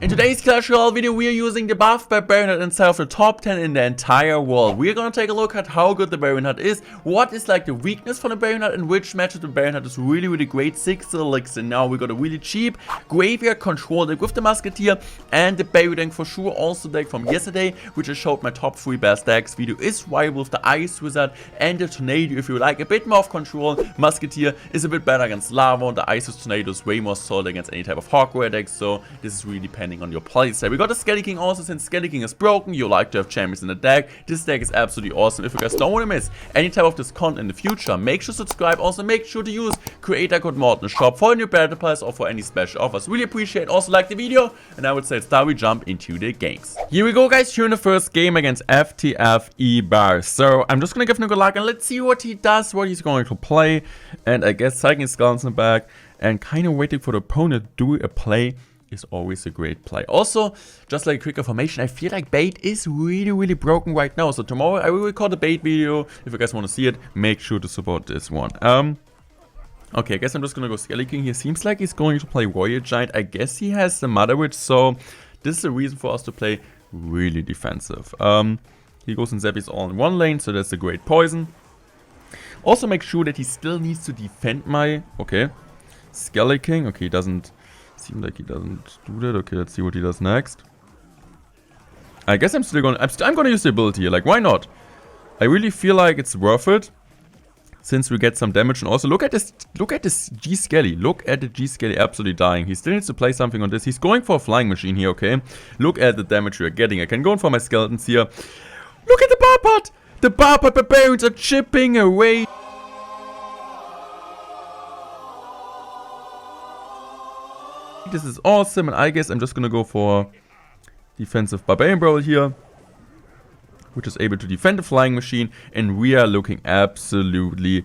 In today's Clash Royale video, we are using the buff Barbarian Hut inside of the top 10 in the entire world. We are gonna take a look at how good the Barbarian Hut is, what is like the weakness for the Barbarian Hut, and which matches the Barbarian Hut is really great. 6 elixir. Now we got a really cheap graveyard control deck with the Musketeer and the Barbarian for sure. Also deck from yesterday, which I showed my top 3 best decks video, is viable with the Ice Wizard and the Tornado. If you like a bit more of control, Musketeer is a bit better against Lava, and the Ice Tornado is way more solid against any type of Hawkware deck. So this is really depending on your playstyle. We got the Skelly King also. Since Skelly King is broken, you like to have champions in the deck. This deck is absolutely awesome. If you guys don't want to miss any type of this content in the future, make sure to subscribe. Also make sure to use creator code Mord in the shop for a new battle pass or for any special offers. Really appreciate. Also like the video, and I would say it's time we jump into the games. Here we go, guys. Here in the first game against FTF Bar. So I'm just gonna give him a good luck and let's see what he does, what he's going to play. And I guess Psychic Skulls in the back and kind of waiting for the opponent to do a play is always a great play. Also, just like a quick information, I feel like bait is really broken right now. So tomorrow I will record a bait video. If you guys want to see it, make sure to support this one. Okay, I guess I'm just gonna go Skelly King here. Seems like he's going to play Warrior Giant. I guess he has the Mother Witch, so this is a reason for us to play really defensive. He goes in Zeppies all in one lane, so that's a great poison. Also make sure that he still needs to defend my... Okay, Skelly King. Okay, he doesn't... Seem like he doesn't do that. Okay, let's see what he does next. I guess I'm still gonna... I'm gonna use the ability here. Like, why not? I really feel like it's worth it, since we get some damage. And also, look at this G Skelly. Look at the G Skelly absolutely dying. He still needs to play something on this. He's going for a flying machine here, okay? Look at the damage we're getting. I can go in for my skeletons here. Look at the Barbot! The Barbot Barbarians are chipping away. This is awesome, and I guess I'm just gonna go for defensive Barbarian Brawl here, which is able to defend the flying machine, and we are looking absolutely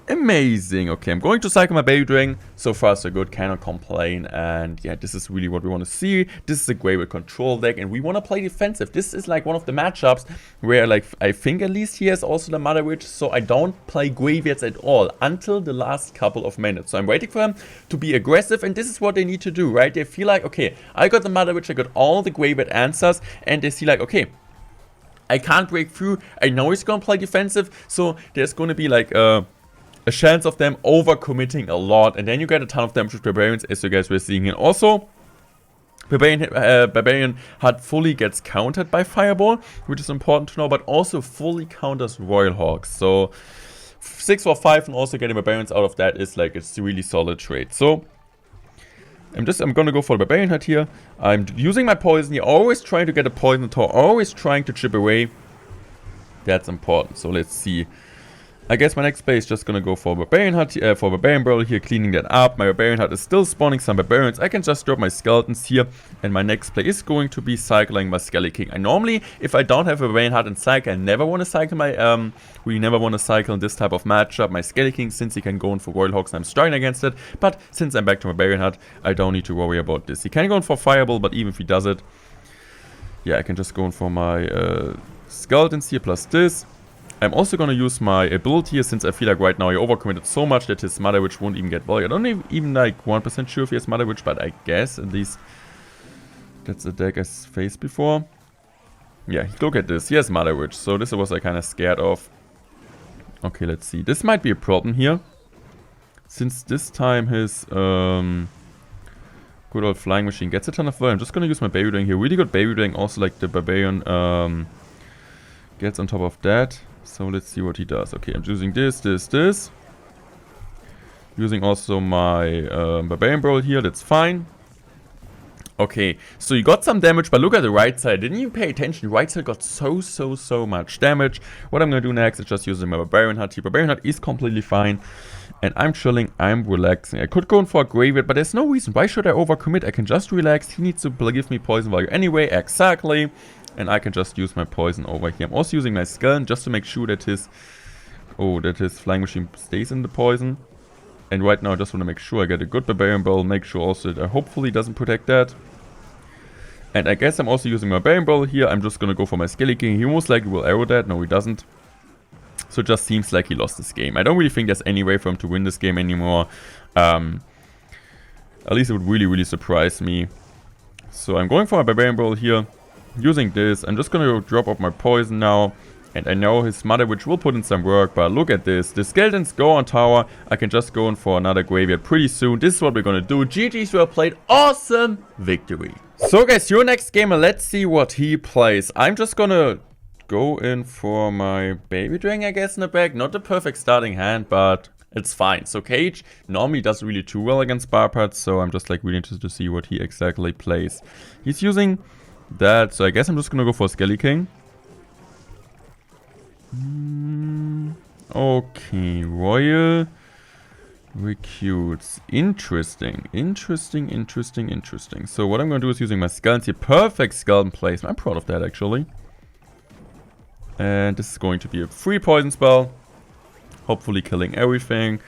amazing. Okay, I'm going to cycle my Baby Dragon. So far so good, cannot complain. And yeah, this is really what we want to see. This is a Graveyard control deck, and we want to play defensive. This is like one of the matchups where, like, I think at least he has also the Mother Witch, so I don't play Graveyards at all until the last couple of minutes. So I'm waiting for him to be aggressive, and this is what they need to do, right? They feel like, okay, I got the Mother Witch, I got all the Graveyard answers, and they see like, okay, I can't break through. I know he's going to play defensive, so there's going to be like a chance of them overcommitting a lot, and then you get a ton of damage with Barbarians, as you guys were seeing here. Also, Barbarian Hut fully gets countered by Fireball, which is important to know, but also fully counters Royal Hawks. So 6 for 5, and also getting Barbarians out of that is like a really solid trade. So I'm gonna go for the Barbarian Hut here. I'm using my poison here, always trying to get a poison tower, always trying to chip away. That's important. So let's see. I guess my next play is just gonna go for Barbarian Hut, for Barbarian Brawl here, cleaning that up. My Barbarian Hut is still spawning some Barbarians. I can just drop my Skeletons here, and my next play is going to be cycling my Skelly King. I normally, if I don't have a Barbarian Hut and cycle, I never want to cycle my, we never want to cycle in this type of matchup. My Skelly King, since he can go in for Royal Hawks, I'm struggling against it. But since I'm back to my Barbarian Hut, I don't need to worry about this. He can go in for Fireball, but even if he does it, yeah, I can just go in for my Skeletons here plus this. I'm also going to use my ability here, since I feel like right now he overcommitted so much that his Mother Witch won't even get value. I don't even like 1% sure if he has Mother Witch, but I guess at least that's a deck I've faced before. Yeah, look at this. He has Mother Witch, so this was I kind of scared of. Okay, let's see. This might be a problem here, since this time his good old flying machine gets a ton of value. I'm just going to use my Baby Dragon here. Really good Baby Dragon. Also like the Barbarian gets on top of that. So let's see what he does. Okay, I'm using this. Using also my Barbarian Brawl here. That's fine. Okay, so you got some damage, but look at the right side. Didn't you pay attention? The right side got so much damage. What I'm going to do next is just using my Barbarian Hut here. Barbarian Hut is completely fine. And I'm chilling, I'm relaxing. I could go in for a Graveyard, but there's no reason. Why should I overcommit? I can just relax. He needs to give me poison value anyway. Exactly. And I can just use my poison over here. I'm also using my Skeleton just to make sure that his flying machine stays in the poison. And right now I just want to make sure I get a good Barbarian Brawl. Make sure also that I hopefully doesn't protect that. And I guess I'm also using my Barbarian Brawl here. I'm just going to go for my Skelly King. He most likely will arrow that. No, he doesn't. So it just seems like he lost this game. I don't really think there's any way for him to win this game anymore. At least it would really surprise me. So I'm going for my Barbarian Brawl here. Using this, I'm just gonna drop off my poison now. And I know his Mother Witch will put in some work, but look at this. The skeletons go on tower. I can just go in for another graveyard pretty soon. This is what we're gonna do. GG's, well played. Awesome victory. So guys, your next gamer, let's see what he plays. I'm just gonna go in for my Baby Dragon, I guess, in the back. Not the perfect starting hand, but it's fine. So Cage normally does really too well against Barbarian Hut, so I'm just like really interested to see what he exactly plays. He's using that, so I guess I'm just gonna go for Skelly King. Okay, Royal recruits. Interesting. So what I'm going to do is using my skeletons here. Perfect skeleton placement. I'm proud of that, actually. And this is going to be a free poison spell. Hopefully killing everything.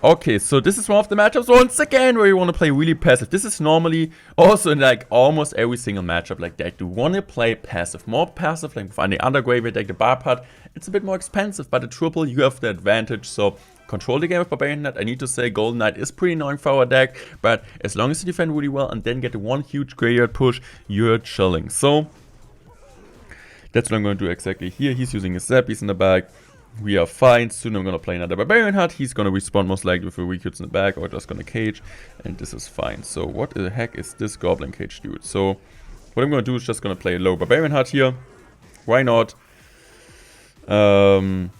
Okay, so this is one of the matchups once again where you want to play really passive. This is normally also in like almost every single matchup like that. You want to play passive. More passive, like find the other graveyard deck, the Barbarian Hut. It's a bit more expensive, but the triple, you have the advantage. So control the game with Barbarian Hut. I need to say Golden Knight is pretty annoying for our deck, but as long as you defend really well and then get the one huge graveyard push, you're chilling. So that's what I'm going to do exactly here. He's using his Zappies in the back. We are fine. Soon I'm gonna play another Barbarian Hut. He's gonna respawn most likely with a recruits in the back or just gonna cage. And this is fine. So what the heck is this Goblin Cage dude? So what I'm gonna do is just gonna play a low Barbarian Hut here. Why not? And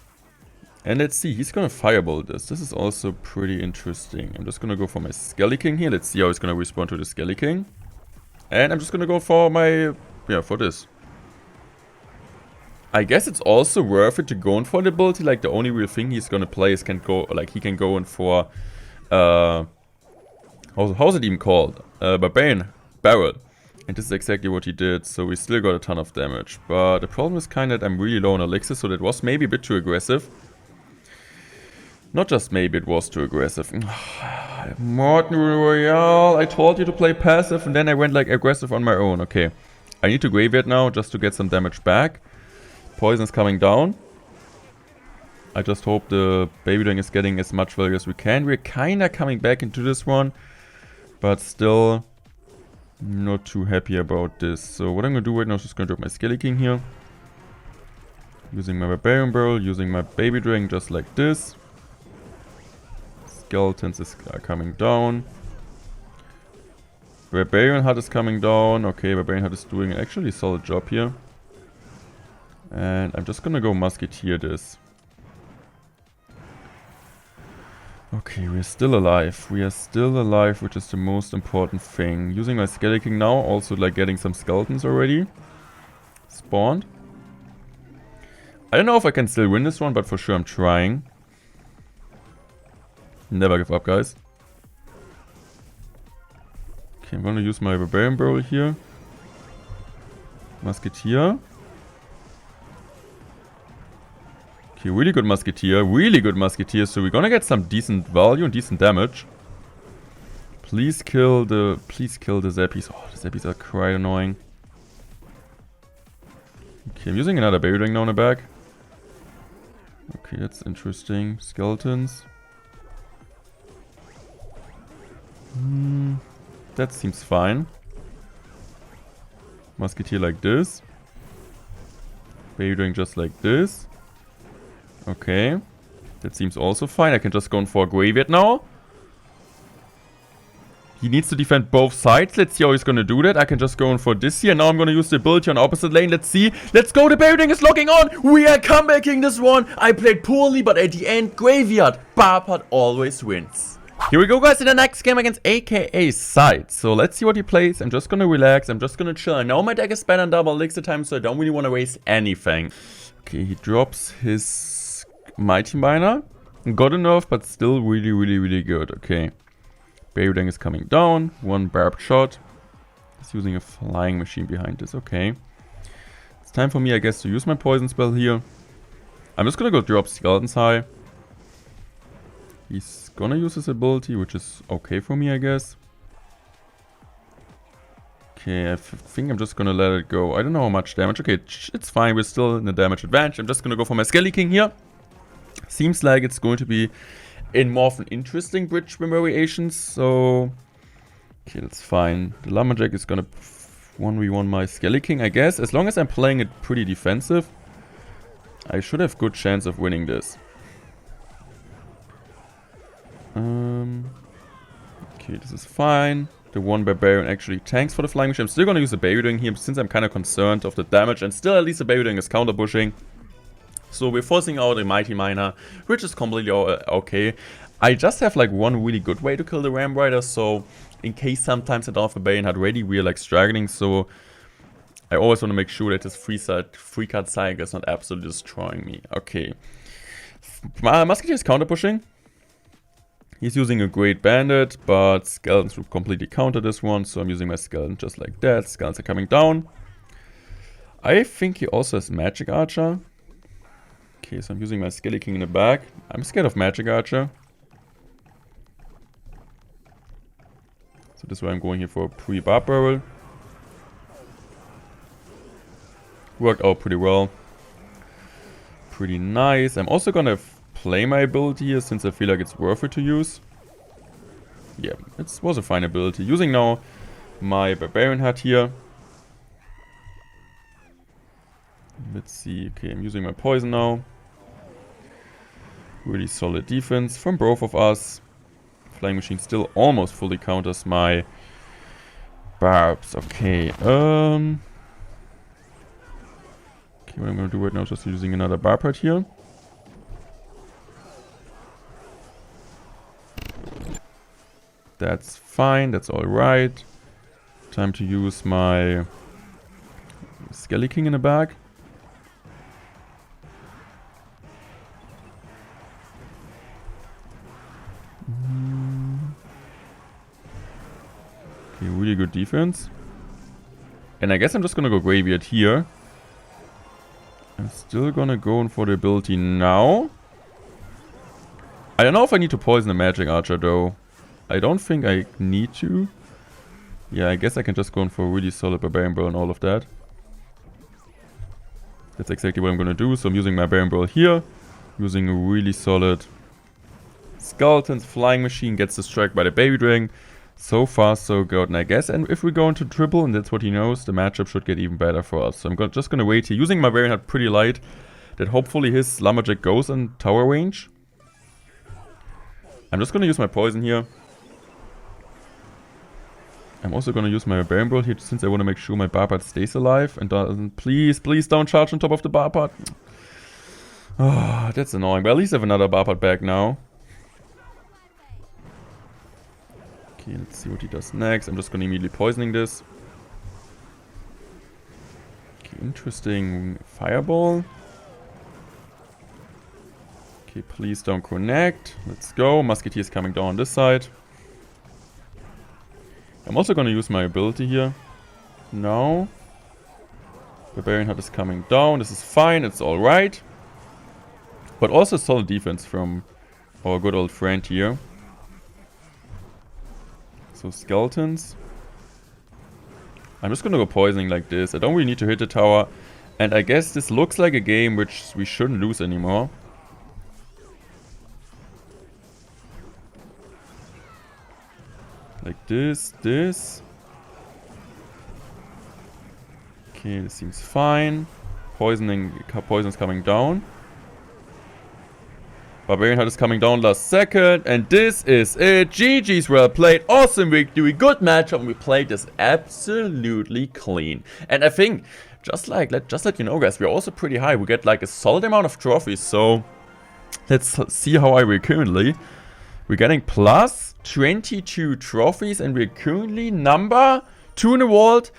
let's see. He's gonna Firebolt this. This is also pretty interesting. I'm just gonna go for my Skelly King here. Let's see how he's gonna respond to the Skelly King. And I'm just gonna go for my... yeah, for this. I guess it's also worth it to go in for the ability. Like the only real thing he's gonna play is he can go in for how's it even called? Barbarian Barrel. And this is exactly what he did, so we still got a ton of damage. But the problem is kind of that I'm really low on elixir, so that was maybe a bit too aggressive. Not just maybe, it was too aggressive. Morton Royale, I told you to play passive and then I went like aggressive on my own. Okay, I need to graveyard now just to get some damage back. Poison is coming down. I just hope the Baby Dragon is getting as much value as we can. We're kind of coming back into this one, but still not too happy about this. So what I'm going to do right now is just going to drop my Skelly King here. Using my Barbarian Barrel, using my Baby Dragon just like this. Skeletons are coming down. Barbarian Hut is coming down. Okay, Barbarian Hut is doing actually a solid job here. And I'm just gonna go Musketeer this. Okay, we're still alive. We are still alive, which is the most important thing. Using my Skelly King now, also like getting some skeletons already spawned. I don't know if I can still win this one, but for sure I'm trying. Never give up, guys. Okay, I'm gonna use my Barbarian Barrel here. Musketeer. Okay, really good Musketeer, so we're gonna get some decent value and decent damage. Please kill the Zappies. Oh, the Zappies are quite annoying. Okay, I'm using another Baby Dragon now in the back. Okay, that's interesting. Skeletons. That seems fine. Musketeer like this. Baby Dragon just like this. Okay, that seems also fine. I can just go in for a graveyard now. He needs to defend both sides. Let's see how he's gonna do that. I can just go in for this here. Now I'm gonna use the ability on opposite lane. Let's see. Let's go. The building is locking on. We are comebacking this one. I played poorly, but at the end, graveyard. Barbarian Hut always wins. Here we go, guys, in the next game against AKA Side. So let's see what he plays. I'm just gonna relax. I'm just gonna chill. I know my deck is better than double elixir time, so I don't really want to waste anything. Okay, he drops his Mighty Miner. Got a nerf, but still really good. Okay. Baby Dragon is coming down. One barbed shot. He's using a flying machine behind this. Okay. It's time for me, I guess, to use my poison spell here. I'm just gonna go drop Skeletons high. He's gonna use his ability, which is okay for me, I guess. Okay, I think I'm just gonna let it go. I don't know how much damage. Okay, it's fine. We're still in the damage advantage. I'm just gonna go for my Skelly King here. Seems like it's going to be in more of an interesting bridge variations, so okay, that's fine. The Lumberjack is gonna 1v1 my Skelly King, I guess. As long as I'm playing it pretty defensive, I should have good chance of winning this. Okay, this is fine. The one Barbarian actually tanks for the flying machine. I'm still gonna use the Baby Doing here since I'm kind of concerned of the damage. And still at least the Baby Doing is counter pushing. So we're forcing out a Mighty Miner, which is completely okay. I just have like one really good way to kill the Ram Rider, so in case sometimes I don't have a Barbarian Hut ready, we are like struggling, so I always want to make sure that this free card cycle is not absolutely destroying me. Okay. Musketeer is counter pushing. He's using a Great Bandit, but Skeletons will completely counter this one, so I'm using my Skeleton just like that. Skeletons are coming down. I think he also has Magic Archer. Okay, so I'm using my Skelly King in the back. I'm scared of Magic Archer. So this is why I'm going here for a pre-Barb Barrel. Worked out pretty well. Pretty nice. I'm also gonna play my ability here since I feel like it's worth it to use. Yeah, it was a fine ability. Using now my Barbarian Hut here. Let's see. Okay, I'm using my poison now. Really solid defense from both of us. Flying Machine still almost fully counters my barbs. Okay, okay, what I'm gonna do right now is just using another barb right here. That's fine, that's alright. Time to use my Skelly King in the back. Okay, really good defense. And I guess I'm just gonna go Graveyard here. I'm still gonna go in for the ability now. I don't know if I need to poison the Magic Archer though. I don't think I need to. Yeah, I guess I can just go in for a really solid Barbarian Brawl and all of that. That's exactly what I'm gonna do. So I'm using my Barbarian Brawl here. Using a really solid Skeletons. Flying Machine gets destroyed by the Baby Dragon. So far so good, and I guess, and if we go into triple, and that's what he knows, the matchup should get even better for us. So I'm just gonna wait here, using my Barbarian Hut pretty light, that hopefully his Lumberjack goes in tower range. I'm just gonna use my poison here. I'm also gonna use my Barbarian Brawl here, since I want to make sure my Barbard stays alive, and doesn't, please don't charge on top of the Barbard. Oh, that's annoying, but at least I have another Barbard back now. Okay, let's see what he does next. I'm just going to immediately poisoning this. Okay, interesting. Fireball. Okay, please don't connect. Let's go. Musketeer is coming down on this side. I'm also going to use my ability here. No. Barbarian Hut is coming down. This is fine. It's alright. But also solid defense from our good old friend here. So Skeletons. I'm just gonna go poisoning like this. I don't really need to hit the tower. And I guess this looks like a game which we shouldn't lose anymore. Like this. Okay, this seems fine. Poison's coming down. Barbarian Hut is coming down last second, and this is it. GG's, well played, awesome victory, good matchup, and we played this absolutely clean. And I think, just let you know guys, we're also pretty high. We get like a solid amount of trophies, so let's see how high we're currently. We're getting plus 22 trophies, and we're currently number 2 in the world.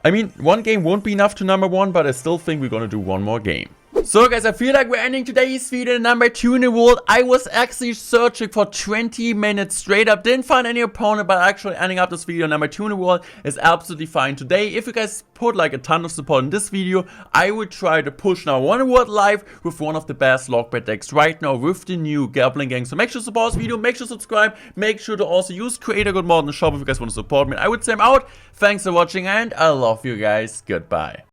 I mean, one game won't be enough to number 1, but I still think we're gonna do one more game. So guys, I feel like we're ending today's video number 2 in the world. I was actually searching for 20 minutes straight up. Didn't find any opponent, but actually ending up this video number 2 in the world is absolutely fine. Today, if you guys put like a ton of support in this video, I would try to push now 1 in the world live with one of the best lockbait decks right now with the new Goblin Gang. So make sure to support this video, make sure to subscribe, make sure to also use Creator Code Mod in the shop if you guys want to support me. I would say I'm out. Thanks for watching, and I love you guys. Goodbye.